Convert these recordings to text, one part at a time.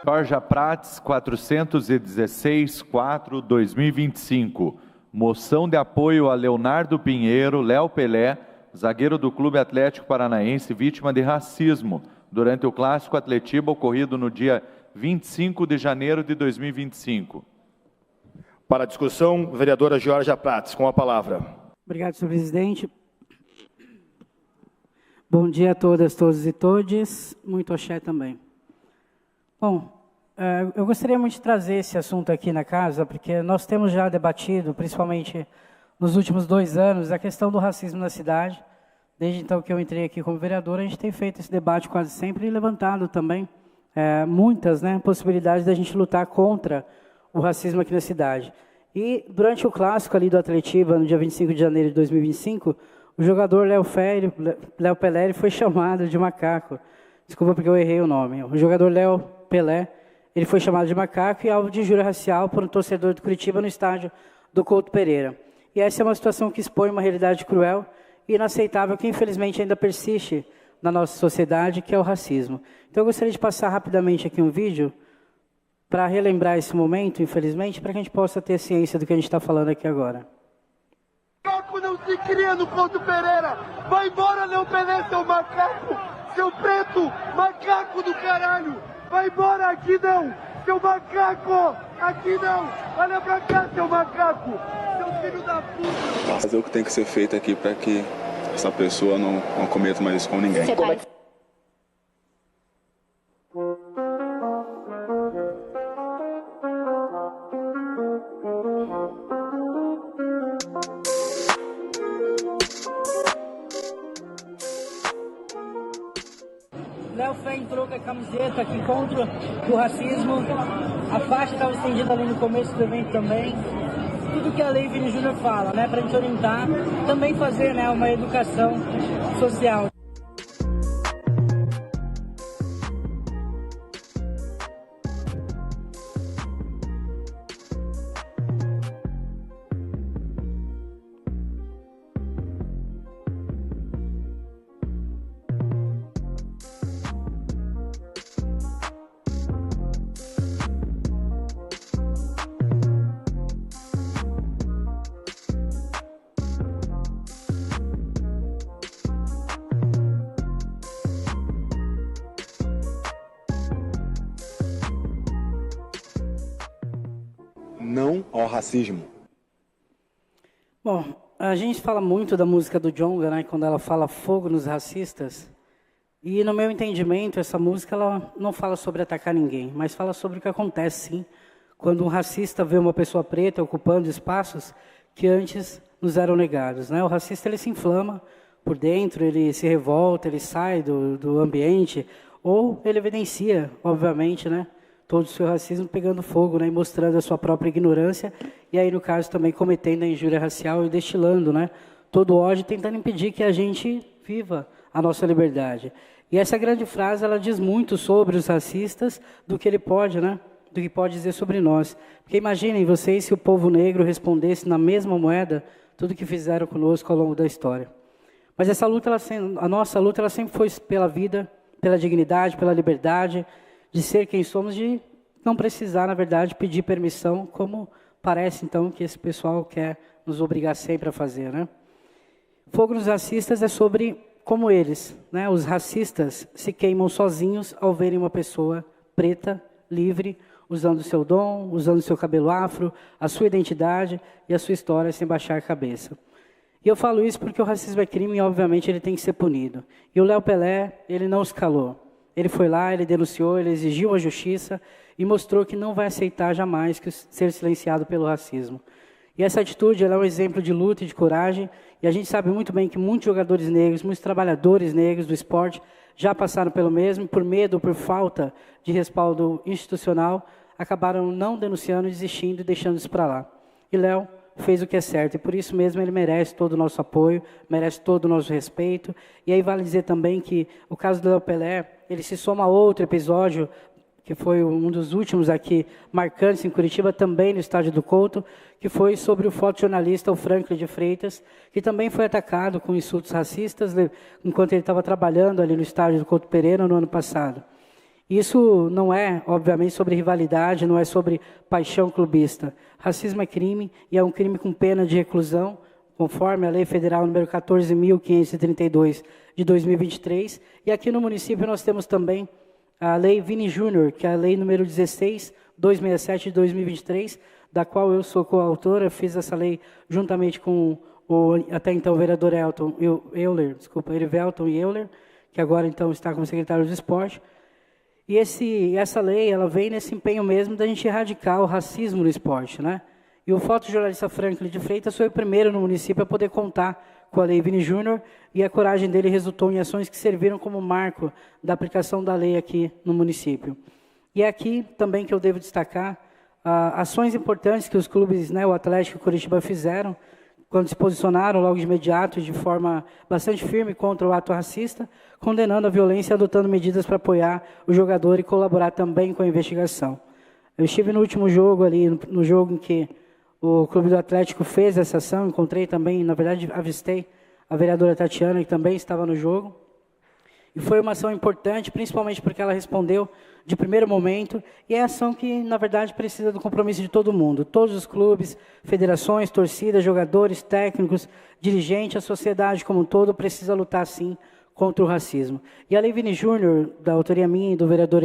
Georgia Prates, 416.4/2025. Moção de apoio a Leonardo Pinheiro, Léo Pelé, zagueiro do Clube Atlético Paranaense, vítima de racismo, durante o Clássico Atletiba ocorrido no dia 25 de janeiro de 2025. Para a discussão, vereadora Georgia Prates, com a palavra. Obrigado, senhor presidente. Bom dia a todas, todos e todes. Muito axé também. Bom, eu gostaria muito de trazer esse assunto aqui na casa, porque nós temos já debatido, principalmente nos últimos 2 anos, a questão do racismo na cidade. Desde então que eu entrei aqui como vereador, a gente tem feito esse debate quase sempre e levantado também muitas possibilidades da gente lutar contra o racismo aqui na cidade. E durante o clássico ali do Atletiba, no dia 25 de janeiro de 2025, o jogador Léo Pelé foi chamado de macaco. Desculpa porque eu errei o nome. O jogador Léo Pelé, ele foi chamado de macaco e alvo de injúria racial por um torcedor do Curitiba no estádio do Couto Pereira. E essa é uma situação que expõe uma realidade cruel e inaceitável que infelizmente ainda persiste na nossa sociedade, que é o racismo. Então eu gostaria de passar rapidamente aqui um vídeo para relembrar esse momento, infelizmente, para que a gente possa ter ciência do que a gente está falando aqui agora. Macaco não se cria no Couto Pereira! Vai embora, Léo Pelé, seu macaco! Seu preto, macaco do caralho! Vai embora, aqui não! Seu macaco! Aqui não! Olha pra cá, seu macaco! Seu filho da puta! Fazer o que tem que ser feito aqui para que essa pessoa não cometa mais isso com ninguém. Léo Fé entrou com a camiseta aqui contra o racismo. A faixa estava estendida ali no começo do evento também. Tudo que a Lei Vini Júnior fala, para a gente orientar, também fazer uma educação social. Não ao racismo. Bom, a gente fala muito da música do Djonga, quando ela fala fogo nos racistas. E no meu entendimento, essa música ela não fala sobre atacar ninguém, mas fala sobre o que acontece, sim, quando um racista vê uma pessoa preta ocupando espaços que antes nos eram negados. O racista ele se inflama por dentro, ele se revolta, ele sai do ambiente, ou ele evidencia, obviamente, todo o seu racismo pegando fogo, e mostrando a sua própria ignorância, e aí, no caso, também cometendo a injúria racial e destilando, todo o ódio, tentando impedir que a gente viva a nossa liberdade. E essa grande frase, ela diz muito sobre os racistas, do que ele pode, do que pode dizer sobre nós. Porque imaginem vocês se o povo negro respondesse na mesma moeda tudo que fizeram conosco ao longo da história. Mas essa luta, a nossa luta, ela sempre foi pela vida, pela dignidade, pela liberdade, de ser quem somos, de não precisar, na verdade, pedir permissão, como parece, então, que esse pessoal quer nos obrigar sempre a fazer. Fogo nos racistas é sobre como eles, os racistas, se queimam sozinhos ao verem uma pessoa preta, livre, usando o seu dom, usando o seu cabelo afro, a sua identidade e a sua história sem baixar a cabeça. E eu falo isso porque o racismo é crime e, obviamente, ele tem que ser punido. E o Léo Pelé, ele não se calou. Ele foi lá, ele denunciou, ele exigiu a justiça e mostrou que não vai aceitar jamais ser silenciado pelo racismo. E essa atitude ela é um exemplo de luta e de coragem, e a gente sabe muito bem que muitos jogadores negros, muitos trabalhadores negros do esporte já passaram pelo mesmo, por medo ou por falta de respaldo institucional, acabaram não denunciando, desistindo e deixando isso para lá. E Léo fez o que é certo, e por isso mesmo ele merece todo o nosso apoio, merece todo o nosso respeito. E aí vale dizer também que o caso do Léo Pelé, ele se soma a outro episódio, que foi um dos últimos aqui marcantes em Curitiba, também no estádio do Couto, que foi sobre o fotojornalista, o Franklin de Freitas, que também foi atacado com insultos racistas, enquanto ele estava trabalhando ali no estádio do Couto Pereira no ano passado. Isso não é, obviamente, sobre rivalidade, não é sobre paixão clubista. Racismo é crime e é um crime com pena de reclusão, conforme a Lei Federal número 14.532 de 2023. E aqui no município nós temos também a Lei Vini Júnior, que é a Lei número 16.267 de 2023, da qual eu sou coautora, fiz essa lei juntamente com o até então vereador Erivelton Euler, que agora então está como secretário do Esporte. E essa lei, ela vem nesse empenho mesmo da gente erradicar o racismo no esporte, né? E o fotojornalista Franklin de Freitas foi o primeiro no município a poder contar com a Lei Vini Júnior, e a coragem dele resultou em ações que serviram como marco da aplicação da lei aqui no município. E é aqui também que eu devo destacar ações importantes que os clubes, né, o Atlético e o Coritiba fizeram, quando se posicionaram logo de imediato de forma bastante firme contra o ato racista, condenando a violência e adotando medidas para apoiar o jogador e colaborar também com a investigação. Eu estive no último jogo ali, no jogo em que o Clube do Atlético fez essa ação, encontrei também, na verdade, avistei a vereadora Tatiana, que também estava no jogo. E foi uma ação importante, principalmente porque ela respondeu de primeiro momento, e é ação que, na verdade, precisa do compromisso de todo mundo. Todos os clubes, federações, torcidas, jogadores, técnicos, dirigentes, a sociedade como um todo precisa lutar, sim, contra o racismo. E a Lei Vini Júnior, da autoria minha e do vereador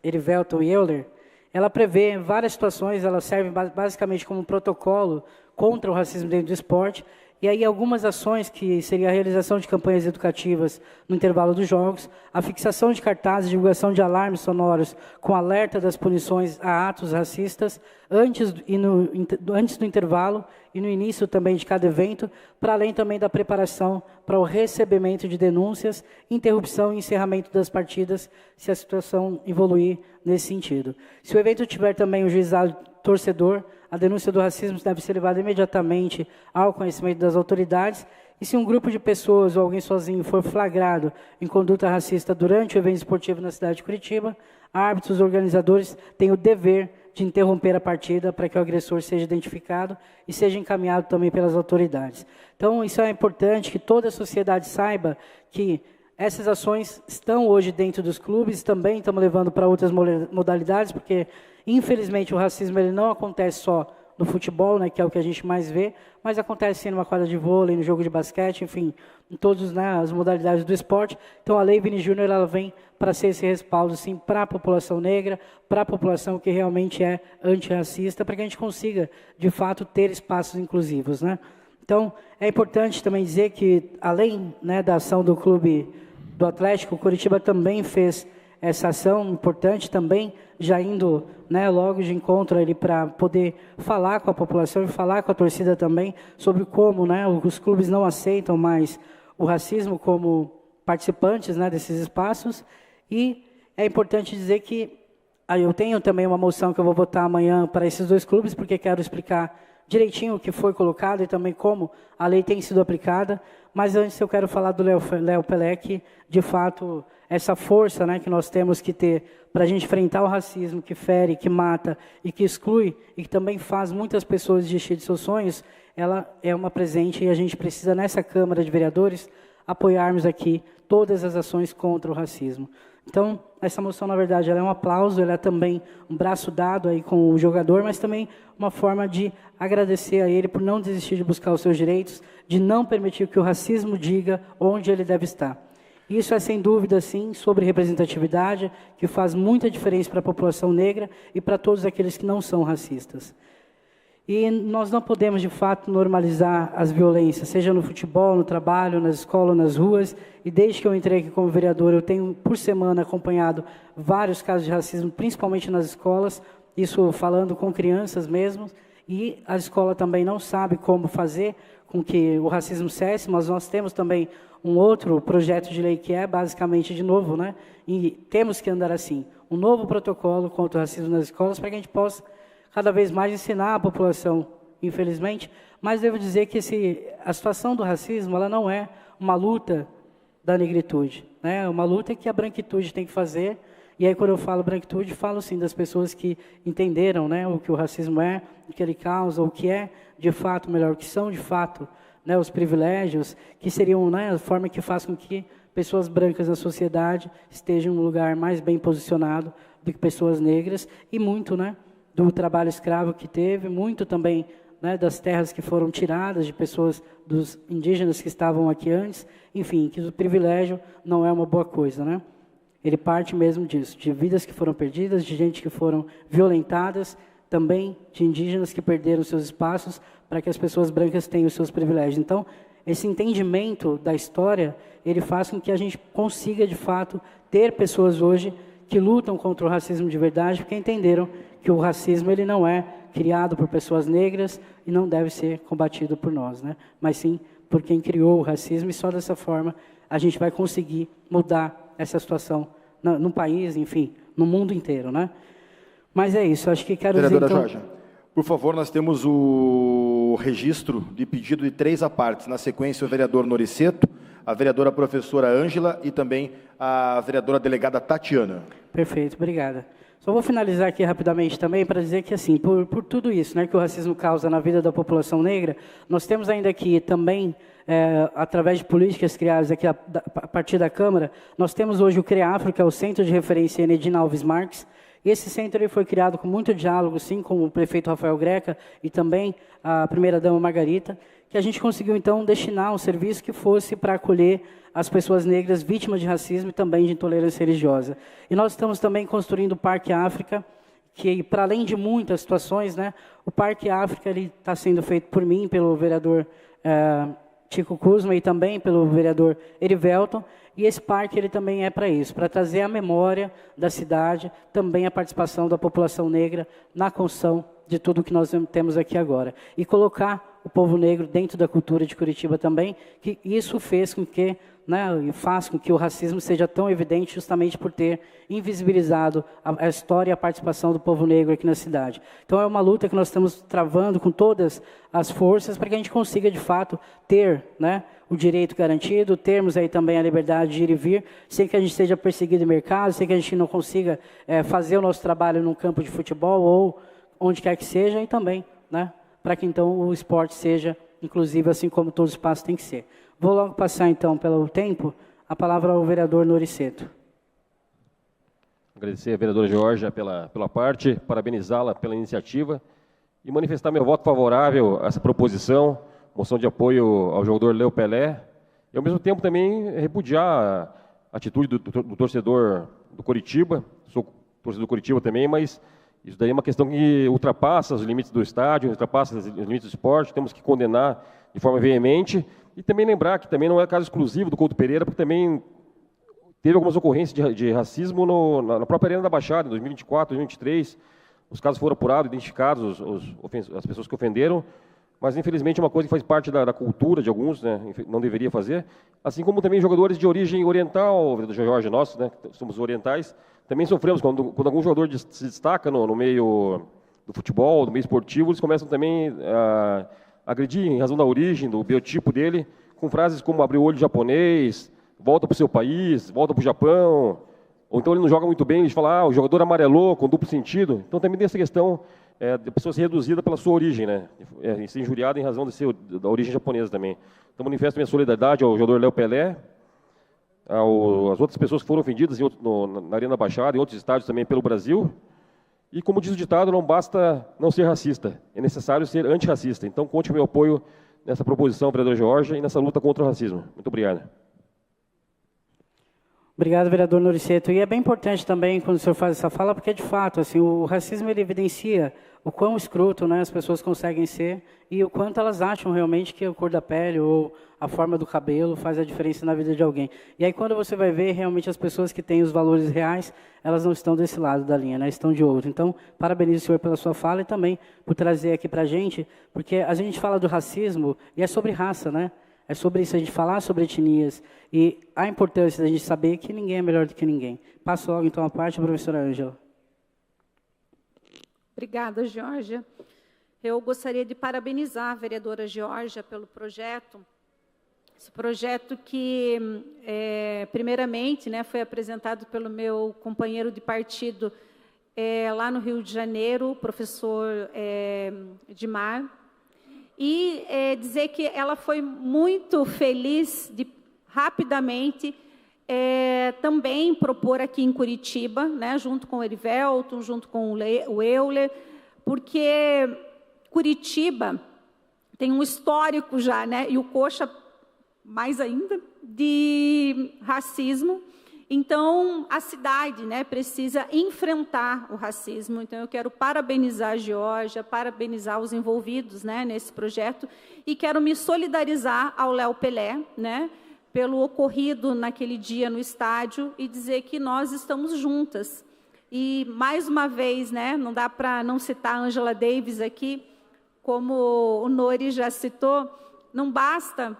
Erivelton Euler, ela prevê várias situações, ela serve basicamente como um protocolo contra o racismo dentro do esporte, e aí algumas ações que seria a realização de campanhas educativas no intervalo dos jogos, a fixação de cartazes, divulgação de alarmes sonoros com alerta das punições a atos racistas antes do intervalo e no início também de cada evento, para além também da preparação para o recebimento de denúncias, interrupção e encerramento das partidas, se a situação evoluir nesse sentido. Se o evento tiver também um juizado torcedor, a denúncia do racismo deve ser levada imediatamente ao conhecimento das autoridades, e se um grupo de pessoas ou alguém sozinho for flagrado em conduta racista durante o evento esportivo na cidade de Curitiba, árbitros, organizadores têm o dever de interromper a partida para que o agressor seja identificado e seja encaminhado também pelas autoridades. Então, isso é importante que toda a sociedade saiba que essas ações estão hoje dentro dos clubes, também estamos levando para outras modalidades, porque, infelizmente, o racismo ele não acontece só no futebol, né, que é o que a gente mais vê, mas acontece sim numa quadra de vôlei, no jogo de basquete, enfim, em todas, né, as modalidades do esporte. Então, a Lei Vini Júnior ela vem para ser esse respaldo, sim, para a população negra, para a população que realmente é antirracista, para que a gente consiga, de fato, ter espaços inclusivos, né? Então, é importante também dizer que, além, né, da ação do Clube do Atlético, o Coritiba também fez essa ação importante também, já indo, né, logo de encontro ali para poder falar com a população e falar com a torcida também sobre como, né, os clubes não aceitam mais o racismo como participantes, né, desses espaços. E é importante dizer que eu tenho também uma moção que eu vou votar amanhã para esses dois clubes, porque quero explicar direitinho o que foi colocado e também como a lei tem sido aplicada. Mas antes eu quero falar do Léo Pelé, que, de fato, essa força, né, que nós temos que ter para a gente enfrentar o racismo que fere, que mata e que exclui e que também faz muitas pessoas desistir de seus sonhos, ela é uma presente e a gente precisa, nessa Câmara de Vereadores, apoiarmos aqui todas as ações contra o racismo. Então, essa moção, na verdade, ela é um aplauso, ela é também um braço dado aí com o jogador, mas também uma forma de agradecer a ele por não desistir de buscar os seus direitos, de não permitir que o racismo diga onde ele deve estar. Isso é, sem dúvida, sim, sobre representatividade, que faz muita diferença para a população negra e para todos aqueles que não são racistas. E nós não podemos, de fato, normalizar as violências, seja no futebol, no trabalho, na escola, nas ruas. E desde que eu entrei aqui como vereador, eu tenho, por semana, acompanhado vários casos de racismo, principalmente nas escolas, isso falando com crianças mesmo. E a escola também não sabe como fazer com que o racismo cesse, mas nós temos também um outro projeto de lei que é, basicamente, de novo, né? E temos que andar assim, um novo protocolo contra o racismo nas escolas, para que a gente possa cada vez mais ensinar a população, infelizmente, mas devo dizer que a situação do racismo ela não é uma luta da negritude, né? É uma luta que a branquitude tem que fazer, e aí quando eu falo branquitude, falo sim das pessoas que entenderam, né, o que o racismo é, o que ele causa, o que é de fato melhor, o que são de fato, né, os privilégios, que seriam, né, a forma que faz com que pessoas brancas na sociedade estejam em um lugar mais bem posicionado do que pessoas negras, e muito, né, do trabalho escravo que teve, muito também, né, das terras que foram tiradas de pessoas, dos indígenas que estavam aqui antes, enfim, que o privilégio não é uma boa coisa, né? Ele parte mesmo disso, de vidas que foram perdidas, de gente que foram violentadas, também de indígenas que perderam seus espaços para que as pessoas brancas tenham os seus privilégios. Então, esse entendimento da história, ele faz com que a gente consiga, de fato, ter pessoas hoje que lutam contra o racismo de verdade, porque entenderam que o racismo ele não é criado por pessoas negras e não deve ser combatido por nós, né? Mas sim por quem criou o racismo, e só dessa forma a gente vai conseguir mudar essa situação no país, enfim, no mundo inteiro, né? Mas é isso, acho que quero dizer, Vereadora então... Georgia, por favor, nós temos o registro de pedido de 3 apartes. Na sequência, o vereador Noriceto, a vereadora professora Ângela e também a vereadora delegada Tatiana. Perfeito, obrigada. Só vou finalizar aqui rapidamente também para dizer que, assim, por tudo isso, né, que o racismo causa na vida da população negra, nós temos ainda aqui também, através de políticas criadas aqui a partir da Câmara, nós temos hoje o CREAFRO, que é o Centro de Referência Enedina Alves Marques, e esse centro ele foi criado com muito diálogo, sim, com o prefeito Rafael Greca e também a primeira-dama Margarita, que a gente conseguiu, então, destinar um serviço que fosse para acolher as pessoas negras vítimas de racismo e também de intolerância religiosa. E nós estamos também construindo o Parque África, que, para além de muitas situações, né, o Parque África está sendo feito por mim, pelo vereador Chico Kuzma e também pelo vereador Erivelton, e esse parque ele também é para isso, para trazer a memória da cidade, também a participação da população negra na construção de tudo que nós temos aqui agora. E colocar o povo negro dentro da cultura de Curitiba também, que isso fez com que, né, e faz com que o racismo seja tão evidente justamente por ter invisibilizado a história e a participação do povo negro aqui na cidade. Então é uma luta que nós estamos travando com todas as forças para que a gente consiga, de fato, ter, né, o direito garantido, termos aí também a liberdade de ir e vir, sem que a gente seja perseguido em mercado, sem que a gente não consiga fazer o nosso trabalho num campo de futebol ou onde quer que seja, e também, né, para que então o esporte seja inclusive assim como todo espaço tem que ser. Vou logo passar então pelo tempo a palavra ao vereador Noriceto. Agradecer a vereadora Georgia pela parte, parabenizá-la pela iniciativa e manifestar meu voto favorável a essa proposição, moção de apoio ao jogador Léo Pelé, e ao mesmo tempo também repudiar a atitude do torcedor do Coritiba. Sou torcedor do Coritiba também, mas isso daí é uma questão que ultrapassa os limites do estádio, ultrapassa os limites do esporte, temos que condenar de forma veemente, e também lembrar que também não é caso exclusivo do Couto Pereira, porque também teve algumas ocorrências de racismo na própria Arena da Baixada, em 2024, 2023, os casos foram apurados, identificados, as pessoas que ofenderam, mas infelizmente é uma coisa que faz parte da cultura de alguns, né, não deveria fazer, assim como também jogadores de origem oriental, do Jorge nosso, né, somos orientais, também sofremos quando algum jogador se destaca no meio do futebol, no meio esportivo, eles começam também a agredir em razão da origem, do biotipo dele, com frases como abrir o olho japonês, volta para o seu país, volta para o Japão, ou então ele não joga muito bem, eles falam, o jogador amarelou, com duplo sentido. Então também tem essa questão de pessoa ser reduzida pela sua origem, né? Ser injuriada em razão da origem japonesa também. Então manifesto minha solidariedade ao jogador Léo Pelé, as outras pessoas que foram ofendidas na Arena Baixada, em outros estádios também pelo Brasil. E como diz o ditado, não basta não ser racista, é necessário ser antirracista. Então conte com o meu apoio nessa proposição, vereador Georgia, e nessa luta contra o racismo. Muito obrigado. Obrigado, vereador Noriceto. E é bem importante também, quando o senhor faz essa fala, porque, de fato, assim, o racismo ele evidencia o quão escroto, né, as pessoas conseguem ser e o quanto elas acham realmente que a cor da pele ou a forma do cabelo faz a diferença na vida de alguém. E aí, quando você vai ver, realmente, as pessoas que têm os valores reais, elas não estão desse lado da linha, né, estão de outro. Então, parabenizo o senhor pela sua fala e também por trazer aqui para a gente, porque a gente fala do racismo e é sobre raça, né? É sobre isso, a gente falar sobre etnias e a importância da gente saber que ninguém é melhor do que ninguém. Passo logo, então, a parte, professora Ângela. Obrigada, Georgia. Eu gostaria de parabenizar a vereadora Georgia pelo projeto. Esse projeto que, primeiramente, né, foi apresentado pelo meu companheiro de partido lá no Rio de Janeiro, o professor Edmar, e dizer que ela foi muito feliz de rapidamente também propor aqui em Curitiba, né, junto com o Erivelton, junto com o Euler, porque Curitiba tem um histórico já, né, e o Coxa mais ainda, de racismo. Então, a cidade, né, precisa enfrentar o racismo. Então, eu quero parabenizar a Geórgia, parabenizar os envolvidos, né, nesse projeto, e quero me solidarizar ao Léo Pelé, né, pelo ocorrido naquele dia no estádio, e dizer que nós estamos juntas. E, mais uma vez, né, não dá para não citar a Angela Davis aqui, como o Nori já citou, não basta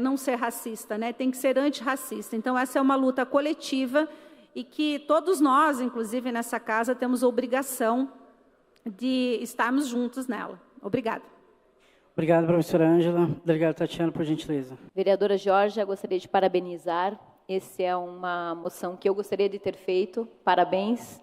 não ser racista, né? Tem que ser antirracista. Então, essa é uma luta coletiva e que todos nós, inclusive nessa casa, temos a obrigação de estarmos juntos nela. Obrigada. Obrigado, professora Ângela. Delegada Tatiana, por gentileza. Vereadora Geórgia, gostaria de parabenizar. Essa é uma moção que eu gostaria de ter feito. Parabéns.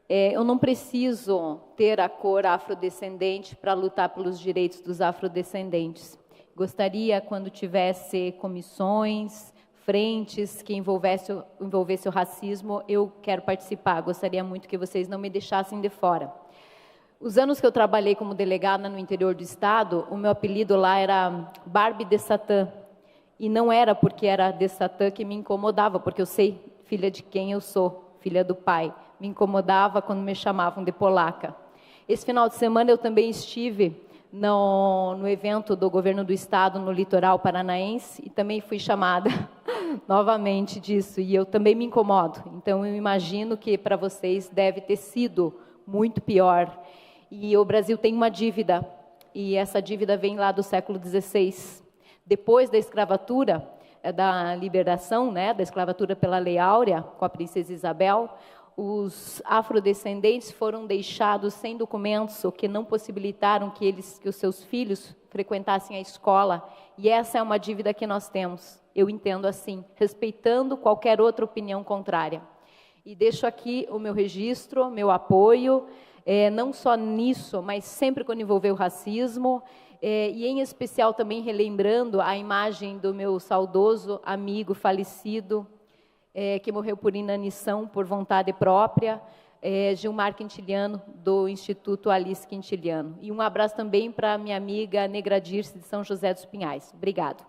Eu não preciso ter a cor afrodescendente para lutar pelos direitos dos afrodescendentes. Gostaria, quando tivesse comissões, frentes que envolvesse o racismo, eu quero participar. Gostaria muito que vocês não me deixassem de fora. Os anos que eu trabalhei como delegada no interior do estado, o meu apelido lá era Barbie de Satã. E não era porque era de Satã que me incomodava, porque eu sei, filha de quem eu sou, filha do pai. Me incomodava quando me chamavam de polaca. Esse final de semana eu também estive no evento do governo do estado no litoral paranaense e também fui chamada novamente disso, e eu também me incomodo. Então, eu imagino que para vocês deve ter sido muito pior. E o Brasil tem uma dívida, e essa dívida vem lá do século XVI. Depois da escravatura, da liberação, né, da escravatura pela Lei Áurea, com a princesa Isabel, os afrodescendentes foram deixados sem documentos, o que não possibilitaram que os seus filhos frequentassem a escola. E essa é uma dívida que nós temos, eu entendo assim, respeitando qualquer outra opinião contrária. E deixo aqui o meu registro, meu apoio, não só nisso, mas sempre quando envolver o racismo, e em especial também relembrando a imagem do meu saudoso amigo falecido, que morreu por inanição, por vontade própria, Gilmar Quintiliano, do Instituto Alice Quintiliano. E um abraço também para a minha amiga Negra Dirce, de São José dos Pinhais. Obrigado.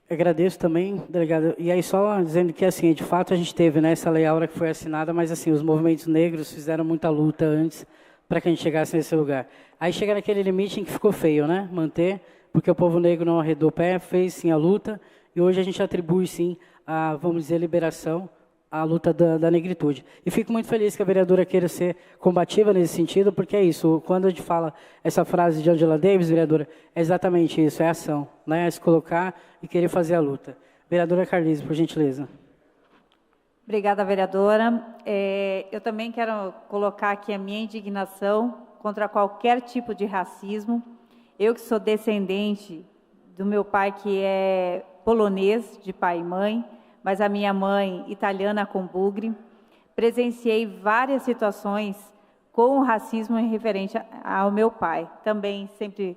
Eu agradeço também, delegado. E aí, só dizendo que, assim, de fato, a gente teve, né, essa lei áurea que foi assinada, mas, assim, os movimentos negros fizeram muita luta antes para que a gente chegasse nesse lugar. Aí chega naquele limite em que ficou feio, né, manter, porque o povo negro não arredou o pé, fez, sim, a luta, e hoje a gente atribui, sim, a, vamos dizer, liberação, a luta da negritude. E fico muito feliz que a vereadora queira ser combativa nesse sentido, porque é isso, quando a gente fala essa frase de Angela Davis, vereadora, é exatamente isso, é ação, né? É se colocar e querer fazer a luta. Vereadora Carlise, por gentileza. Obrigada, vereadora. Eu também quero colocar aqui a minha indignação contra qualquer tipo de racismo. Eu que sou descendente do meu pai, que é polonês, de pai e mãe, mas a minha mãe, italiana com bugre, presenciei várias situações com o racismo referente ao meu pai. Também sempre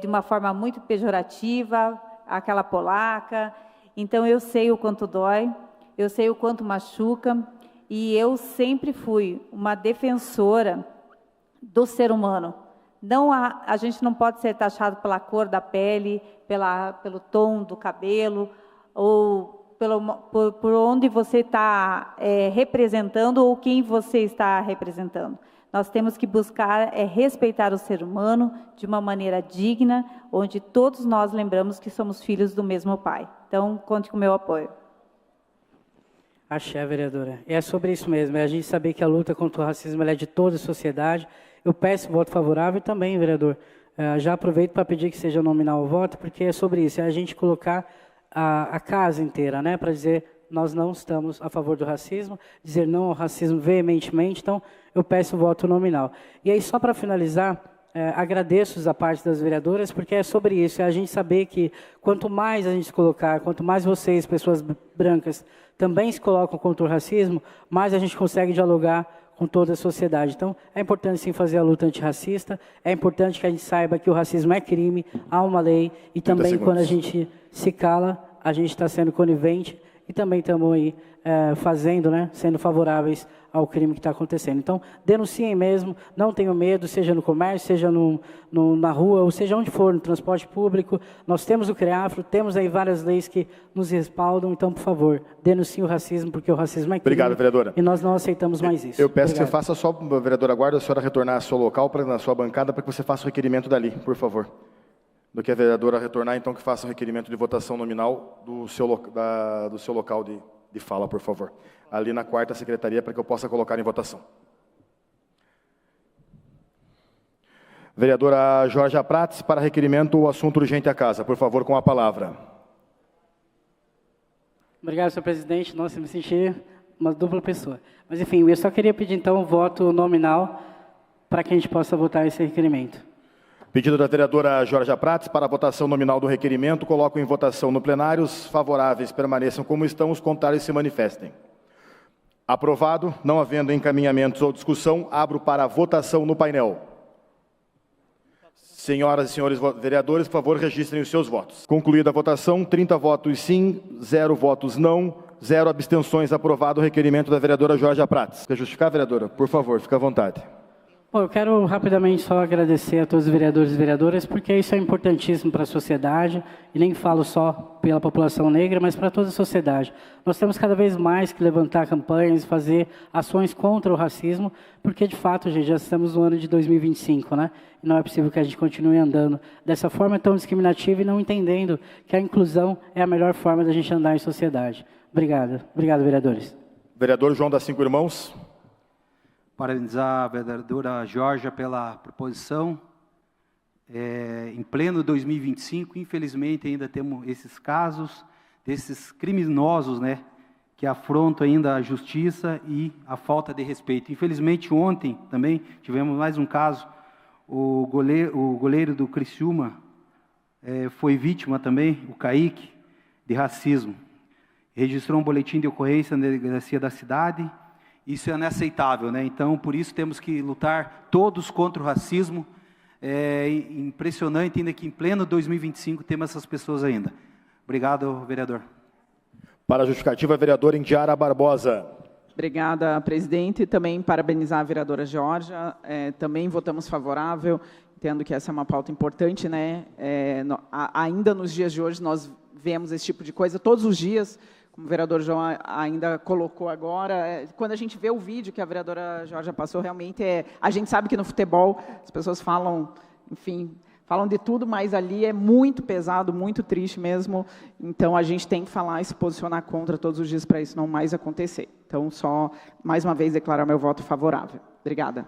de uma forma muito pejorativa, aquela polaca. Então, eu sei o quanto dói, eu sei o quanto machuca, e eu sempre fui uma defensora do ser humano. Não a gente não pode ser taxado pela cor da pele, pelo tom do cabelo, ou por onde você está representando ou quem você está representando. Nós temos que buscar respeitar o ser humano de uma maneira digna, onde todos nós lembramos que somos filhos do mesmo pai. Então, conte com o meu apoio. Axé, vereadora. É sobre isso mesmo, é a gente saber que a luta contra o racismo é de toda a sociedade. Eu peço voto favorável e também, vereador, já aproveito para pedir que seja nominal o voto, porque é sobre isso, é a gente colocar a casa inteira, né, para dizer nós não estamos a favor do racismo, dizer não ao racismo veementemente, então eu peço o voto nominal. E aí, só para finalizar, agradeço a parte das vereadoras, porque é sobre isso, é a gente saber que quanto mais a gente se colocar, quanto mais vocês, pessoas brancas, também se colocam contra o racismo, mais a gente consegue dialogar com toda a sociedade. Então, é importante sim fazer a luta antirracista, é importante que a gente saiba que o racismo é crime, há uma lei, e também quando a gente se cala, a gente está sendo conivente e também estamos aí fazendo, né, sendo favoráveis ao crime que está acontecendo. Então, denunciem mesmo, não tenham medo, seja no comércio, seja na rua, ou seja onde for, no transporte público. Nós temos o CREAFRO, temos aí várias leis que nos respaldam, então, por favor, denunciem o racismo, porque o racismo é crime. Obrigado, vereadora. E nós não aceitamos mais isso. Eu peço Obrigado. que você faça só, vereadora, aguarda a senhora retornar ao seu local, na sua bancada, para que você faça o requerimento dali, por favor. Do que a vereadora retornar, então, que faça o requerimento de votação nominal do seu local de fala, por favor. Ali na quarta secretaria, para que eu possa colocar em votação. Vereadora Jorge Prates, para requerimento, o assunto urgente à casa. Por favor, com a palavra. Obrigado, senhor presidente. Nossa, eu me senti uma dupla pessoa. Mas, enfim, eu só queria pedir, então, um voto nominal para que a gente possa votar esse requerimento. Pedido da vereadora Jorge Prates para a votação nominal do requerimento. Coloco em votação no plenário. Os favoráveis permaneçam como estão, os contrários se manifestem. Aprovado. Não havendo encaminhamentos ou discussão, abro para a votação no painel. Senhoras e senhores vereadores, por favor, registrem os seus votos. Concluída a votação, 30 votos sim, 0 votos não, 0 abstenções. Aprovado o requerimento da vereadora Jorge Prates. Quer justificar, vereadora? Por favor, fique à vontade. Bom, eu quero rapidamente só agradecer a todos os vereadores e vereadoras, porque isso é importantíssimo para a sociedade, e nem falo só pela população negra, mas para toda a sociedade. Nós temos cada vez mais que levantar campanhas, fazer ações contra o racismo, porque, de fato, gente, já estamos no ano de 2025, né? E não é possível que a gente continue andando dessa forma tão discriminativa e não entendendo que a inclusão é a melhor forma da gente andar em sociedade. Obrigado. Obrigado, vereadores. Vereador João das Cinco Irmãos. Parabenizar a vereadora Jorge pela proposição. Em pleno 2025, infelizmente, ainda temos esses casos, desses criminosos, né, que afrontam ainda a justiça e a falta de respeito. Infelizmente, ontem também tivemos mais um caso, o goleiro do Criciúma foi vítima também, o Kaique, de racismo. Registrou um boletim de ocorrência na delegacia da cidade. Isso é inaceitável, né? Então, por isso temos que lutar todos contra o racismo. É impressionante ainda que em pleno 2025 temos essas pessoas ainda. Obrigado, vereador. Para a justificativa, vereadora Indiara Barbosa. Obrigada, presidente. Também parabenizar a vereadora Georgia. Também votamos favorável. Entendo que essa é uma pauta importante, né? Ainda nos dias de hoje nós vemos esse tipo de coisa todos os dias. Como o vereador João ainda colocou agora, quando a gente vê o vídeo que a vereadora Jorge passou, realmente a gente sabe que no futebol as pessoas falam, enfim, falam de tudo, mas ali é muito pesado, muito triste mesmo. Então, a gente tem que falar e se posicionar contra todos os dias para isso não mais acontecer. Então, só mais uma vez declarar meu voto favorável. Obrigada.